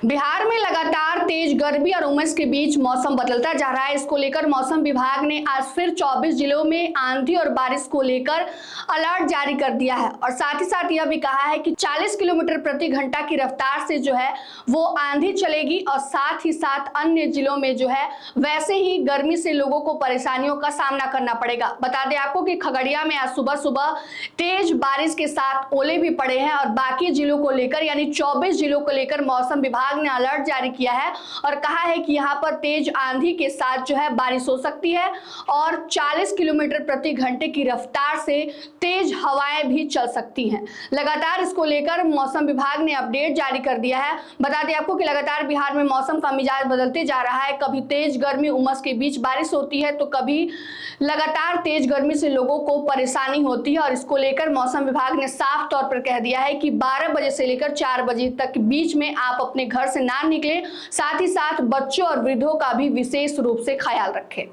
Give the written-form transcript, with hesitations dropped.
बिहार में लगातार तेज गर्मी और उमस के बीच मौसम बदलता जा रहा है। इसको लेकर मौसम विभाग ने आज फिर 24 जिलों में आंधी और बारिश को लेकर अलर्ट जारी कर दिया है और साथ ही साथ यह भी कहा है कि 40 किलोमीटर प्रति घंटा की रफ्तार से जो है वो आंधी चलेगी और साथ ही साथ अन्य जिलों में जो है वैसे ही गर्मी से लोगों को परेशानियों का सामना करना पड़ेगा। बता दें आपको कि खगड़िया में आज सुबह सुबह तेज बारिश के साथ ओले भी पड़े हैं और बाकी जिलों को लेकर यानी 24 जिलों को लेकर मौसम विभाग ने अलर्ट जारी किया है और कहा है कि यहां पर तेज आंधी के साथ जो है बारिश हो सकती है और 40 किलोमीटर प्रति घंटे की रफ्तार से तेज हवाएं भी चल सकती हैं। लगातार इसको लेकर मौसम विभाग ने अपडेट जारी कर दिया है। बता दें आपको कि लगातार बिहार में मौसम का मिजाज बदलते जा रहा है। कभी तेज गर्मी उमस के बीच बारिश होती है तो कभी लगातार तेज गर्मी से लोगों को परेशानी होती है और इसको लेकर मौसम विभाग ने साफ तौर पर कह दिया है कि 12 बजे से लेकर 4 बजे तक बीच में आप अपने घर से ना निकले, साथ ही साथ बच्चों और वृद्धों का भी विशेष रूप से ख्याल रखें।